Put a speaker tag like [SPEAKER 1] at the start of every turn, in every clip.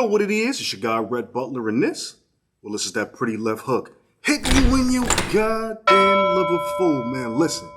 [SPEAKER 1] know what it is. It's your guy, Rhett, Butler, and this, well, this is that pretty left hook. Hit me when you goddamn Liverpool, man. Listen,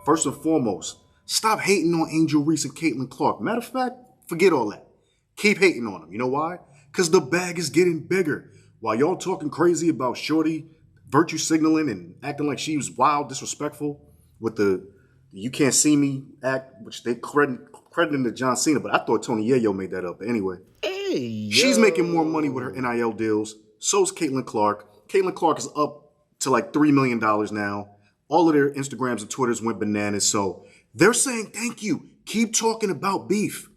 [SPEAKER 1] first and foremost, stop hating on Angel Reese and Caitlin Clark. Matter of fact, forget all that. Keep hating on them. You know why? Because the bag is getting bigger. While y'all talking crazy about Shorty virtue signaling and acting like she was wild, disrespectful with the you can't see me act, which they crediting to John Cena, but I thought Tony Yayo made that up. But anyway, she's making more money with her NIL deals. So's Caitlin Clark. Caitlin Clark is up to like $3 million now. All of their Instagrams and Twitters went bananas. So they're saying thank you. Keep talking about beef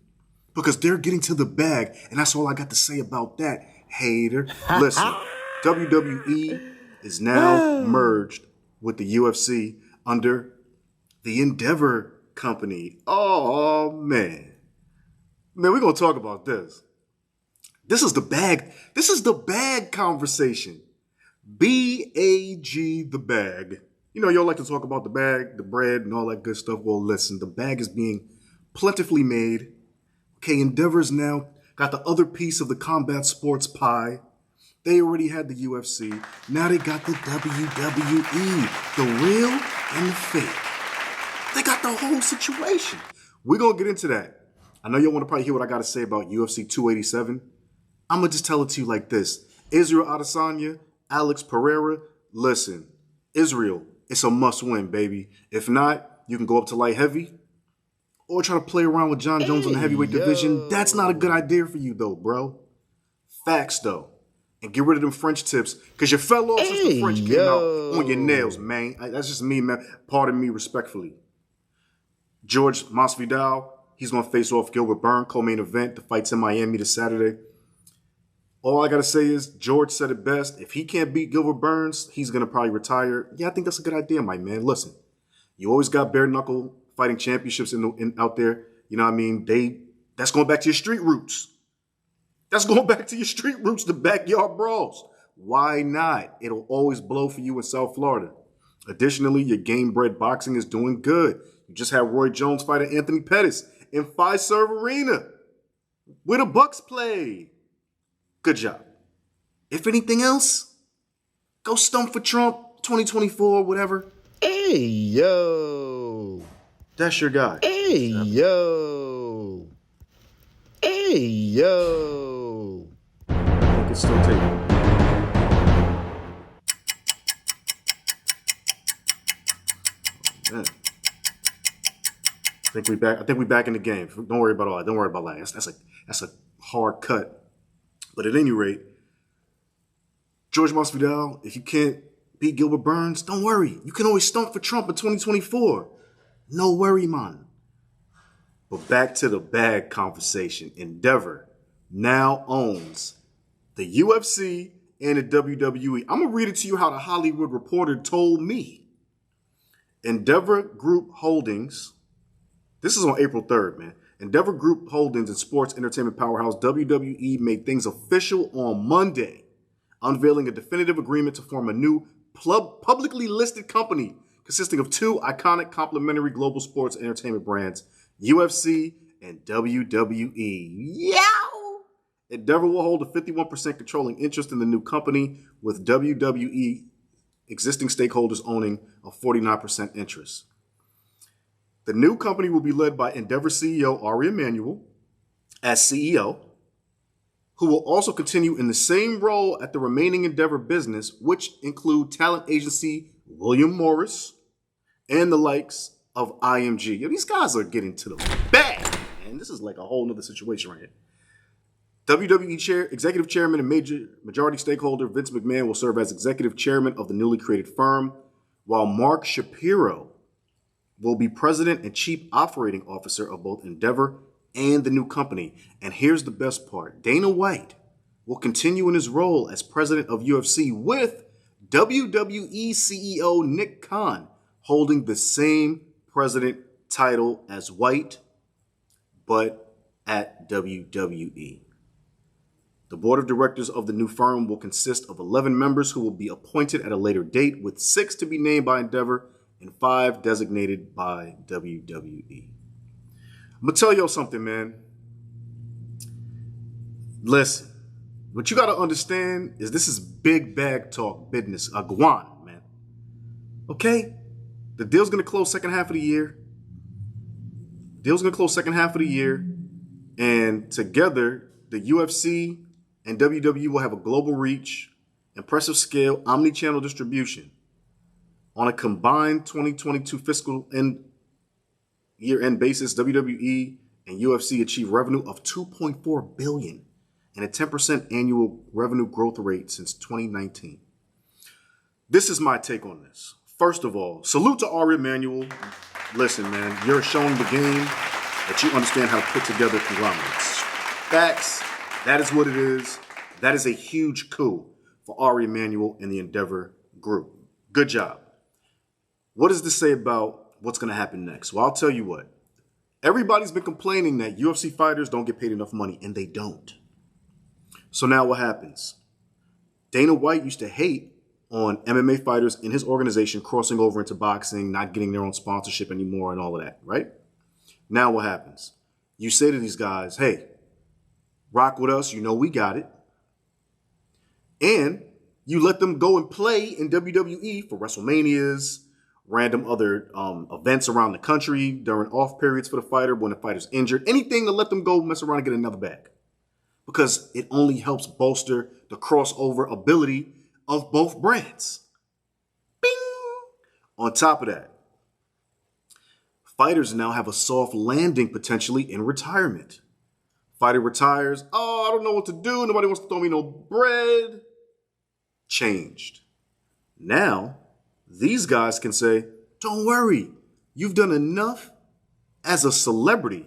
[SPEAKER 1] because they're getting to the bag. And that's all I got to say about that, hater. Listen, WWE is now merged with the UFC under the Endeavor Company. Oh, man. Man, we're going to talk about this. This is the bag. This is the bag conversation. B-A-G, the bag. You know, y'all like to talk about the bag, the bread, and all that good stuff. Well, listen, the bag is being plentifully made. Okay, Endeavor's now got the other piece of the combat sports pie. They already had the UFC. Now they got the WWE, the real and the fake. They got the whole situation. We're going to get into that. I know y'all want to probably hear what I got to say about UFC 287. I'm going to just tell it to you like this. Israel Adesanya, Alex Pereira, listen. Israel, it's a must-win, baby. If not, you can go up to light heavy or try to play around with John Jones in the heavyweight division. That's not a good idea for you, though, bro. Facts, though. And get rid of them French tips because you fell off since the French came out on your nails, man. That's just me, man. Pardon me respectfully. George Masvidal, he's going to face off Gilbert Burns, co-main event. The fight's in Miami this Saturday. All I got to say is George said it best. If he can't beat Gilbert Burns, he's going to probably retire. Yeah, I think that's a good idea, my man. Listen, you always got bare knuckle fighting championships out there. You know what I mean? That's going back to your street roots. That's going back to your street roots, the backyard brawls. Why not? It'll always blow for you in South Florida. Additionally, your game-bred boxing is doing good. You just had Roy Jones fighting Anthony Pettis in Fiserv Arena where the Bucks play. Good job. If anything else, go stump for Trump 2024, whatever.
[SPEAKER 2] Hey, yo.
[SPEAKER 1] That's your guy.
[SPEAKER 2] Hey, yo. Hey, yo.
[SPEAKER 1] I think it's still taking. Man. I think we back in the game. Don't worry about all that. Don't worry about that. That's a hard cut. But at any rate, George Masvidal, if you can't beat Gilbert Burns, don't worry. You can always stump for Trump in 2024. No worry, man. But back to the bag conversation. Endeavor now owns the UFC and the WWE. I'm going to read it to you how the Hollywood Reporter told me. Endeavor Group Holdings, this is on April 3rd, man. Endeavor Group Holdings and sports entertainment powerhouse WWE made things official on Monday, unveiling a definitive agreement to form a new publicly listed company consisting of two iconic complementary global sports entertainment brands, UFC and WWE. Yow! Endeavor will hold a 51% controlling interest in the new company, with WWE existing stakeholders owning a 49% interest. The new company will be led by Endeavor CEO Ari Emanuel as CEO, who will also continue in the same role at the remaining Endeavor business, which include talent agency William Morris and the likes of IMG. Yo, these guys are getting to the bag, man. This is like a whole nother situation right here. WWE executive chairman and majority stakeholder Vince McMahon will serve as executive chairman of the newly created firm, while Mark Shapiro will be president and chief operating officer of both Endeavor and the new company. And here's the best part. Dana White will continue in his role as president of UFC, with WWE CEO Nick Khan holding the same president title as White, but at WWE. The board of directors of the new firm will consist of 11 members who will be appointed at a later date, with 6 to be named by Endeavor and 5 designated by WWE. I'm going to tell y'all something, man. Listen, What you got to understand is this is big bag talk business. Guan, man. Okay? The deal's going to close second half of the year. And together, the UFC and WWE will have a global reach, impressive scale, omni-channel distribution. On a combined 2022 fiscal year-end basis, WWE and UFC achieved revenue of $2.4 billion and a 10% annual revenue growth rate since 2019. This is my take on this. First of all, salute to Ari Emanuel. Listen, man, you're showing the game that you understand how to put together conglomerates. Facts, that is what it is. That is a huge coup for Ari Emanuel and the Endeavor Group. Good job. What does this say about what's going to happen next? Well, I'll tell you what. Everybody's been complaining that UFC fighters don't get paid enough money, and they don't. So now what happens? Dana White used to hate on MMA fighters in his organization crossing over into boxing, not getting their own sponsorship anymore and all of that, right? Now what happens? You say to these guys, hey, rock with us, you know we got it. And you let them go and play in WWE for WrestleManias, random other events around the country during off periods for the fighter, when the fighter's injured, anything to let them go mess around and get another bag. Because it only helps bolster the crossover ability of both brands. Bing! On top of that, fighters now have a soft landing potentially in retirement. Fighter retires, oh, I don't know what to do, nobody wants to throw me no bread. Changed. Now, these guys can say, don't worry, you've done enough as a celebrity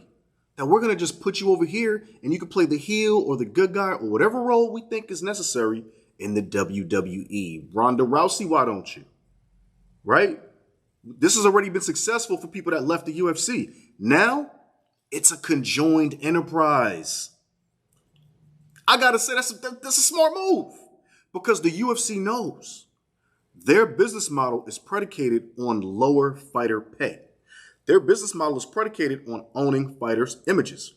[SPEAKER 1] that we're going to just put you over here and you can play the heel or the good guy or whatever role we think is necessary in the WWE. Ronda Rousey, why don't you? Right? This has already been successful for people that left the UFC. Now, it's a conjoined enterprise. I got to say, that's a smart move because the UFC knows their business model is predicated on lower fighter pay. Their business model is predicated on owning fighters' images.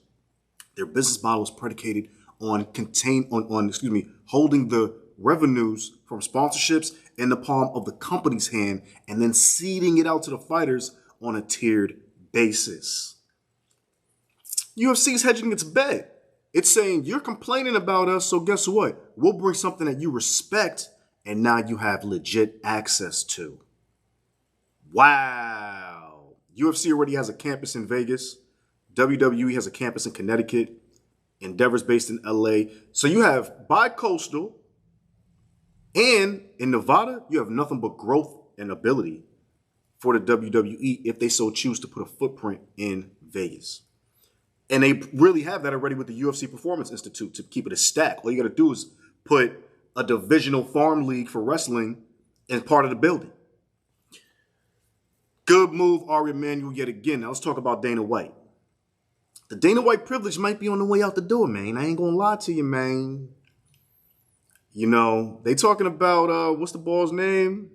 [SPEAKER 1] Their business model is predicated on holding the revenues from sponsorships in the palm of the company's hand and then seeding it out to the fighters on a tiered basis. UFC is hedging its bet. It's saying, you're complaining about us, so guess what? We'll bring something that you respect and now you have legit access to. Wow. UFC already has a campus in Vegas. WWE has a campus in Connecticut. Endeavor's based in LA. So you have bi-coastal, and in Nevada, you have nothing but growth and ability for the WWE if they so choose to put a footprint in Vegas. And they really have that already with the UFC Performance Institute to keep it a stack. All you got to do is put a divisional farm league for wrestling as part of the building. Good move, Ari Emanuel, yet again. Now let's talk about Dana White. The Dana White privilege might be on the way out the door, man. I ain't gonna lie to you, man. You know, they talking about, what's the ball's name?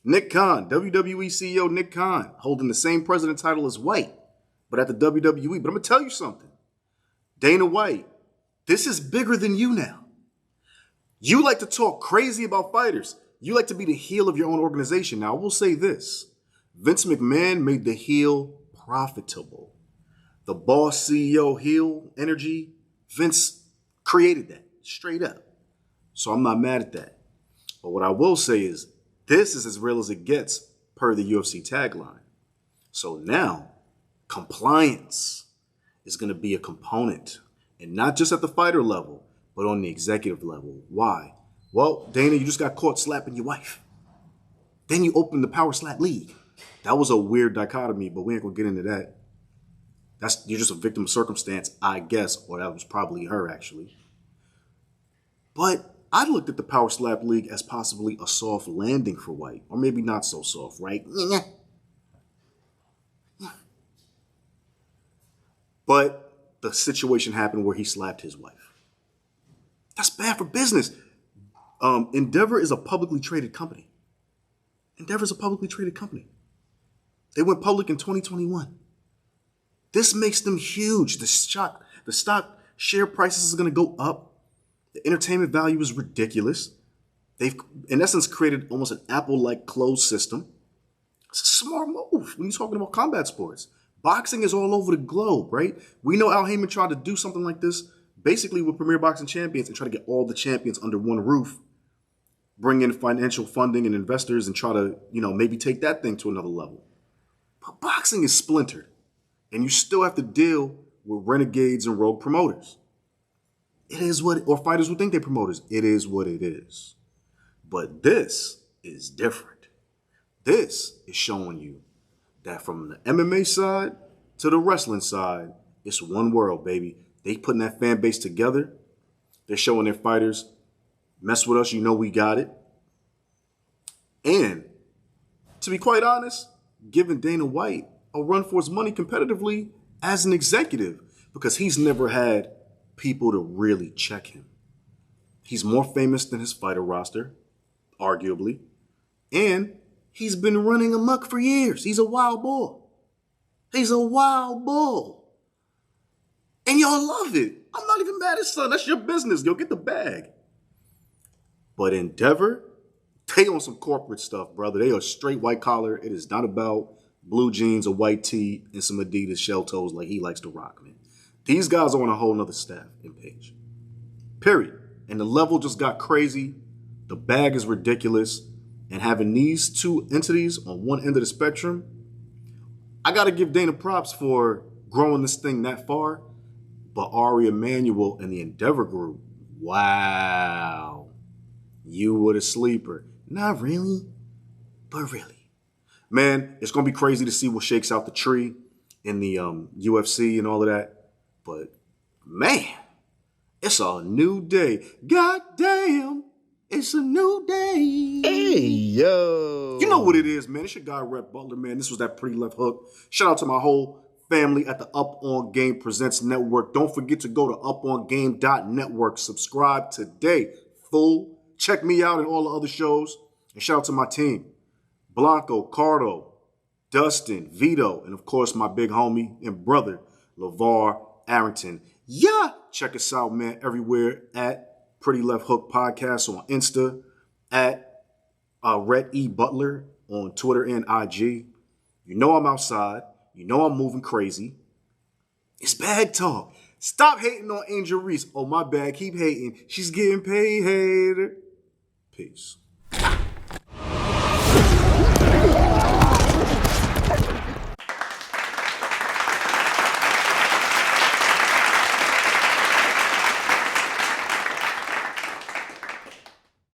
[SPEAKER 1] Nick Khan, WWE CEO Nick Khan, holding the same president title as White, but at the WWE. But I'm gonna tell you something. Dana White, this is bigger than you now. You like to talk crazy about fighters. You like to be the heel of your own organization. Now, I will say this. Vince McMahon made the heel profitable. The boss CEO heel energy, Vince created that straight up. So I'm not mad at that. But what I will say is this is as real as it gets per the UFC tagline. So now compliance is going to be a component, and not just at the fighter level, but on the executive level. Why? Well, Dana, you just got caught slapping your wife. Then you opened the Power Slap League. That was a weird dichotomy, but we ain't gonna get into that. You're just a victim of circumstance, I guess, or that was probably her, actually. But I looked at the Power Slap League as possibly a soft landing for White, or maybe not so soft, right? But the situation happened where he slapped his wife. That's bad for business. Endeavor is a publicly traded company. They went public in 2021. This makes them huge. The stock share prices are going to go up. The entertainment value is ridiculous. They've, in essence, created almost an Apple-like closed system. It's a smart move when you're talking about combat sports. Boxing is all over the globe, right? We know Al Heyman tried to do something like this basically with Premier Boxing Champions and try to get all the champions under one roof, bring in financial funding and investors and try to, maybe take that thing to another level. But boxing is splintered, and you still have to deal with renegades and rogue promoters. It is or fighters who think they're promoters. It is what it is. But this is different. This is showing you that from the MMA side to the wrestling side, it's one world, baby. They putting that fan base together. They're showing their fighters, mess with us, you know we got it. And to be quite honest, giving Dana White a run for his money competitively as an executive, because he's never had people to really check him. He's more famous than his fighter roster, arguably. And he's been running amok for years. He's a wild bull. He's a wild bull. And y'all love it. I'm not even mad at son. That's your business. Yo, get the bag. But Endeavor, they on some corporate stuff, brother. They are straight white collar. It is not about blue jeans, a white tee, and some Adidas shell toes like he likes to rock, man. These guys are on a whole nother staff and page. Period. And the level just got crazy. The bag is ridiculous. And having these two entities on one end of the spectrum, I got to give Dana props for growing this thing that far. But Ari Emanuel and the Endeavor group, wow. You were the sleeper. Not really, but really. Man, it's going to be crazy to see what shakes out the tree in the UFC and all of that. But, man, it's a new day. God damn, it's a new day.
[SPEAKER 2] Hey, yo.
[SPEAKER 1] You know what it is, man. It's your guy, Rhett, Butler, man. This was that Pretty Left Hook. Shout out to my whole family at the Up On Game Presents Network. Don't forget to go to upongame.network. Subscribe today, fool. Check me out and all the other shows. And shout out to my team, Blanco, Cardo, Dustin, Vito, and of course my big homie and brother, LeVar Arrington. Yeah, check us out, man, everywhere at Pretty Left Hook Podcast on Insta, at Rhett E. Butler on Twitter and IG. You know I'm outside. You know I'm moving crazy. It's bag talk. Stop hating on Angel Reese. Oh, my bad. Keep hating. She's getting paid, hater. Peace.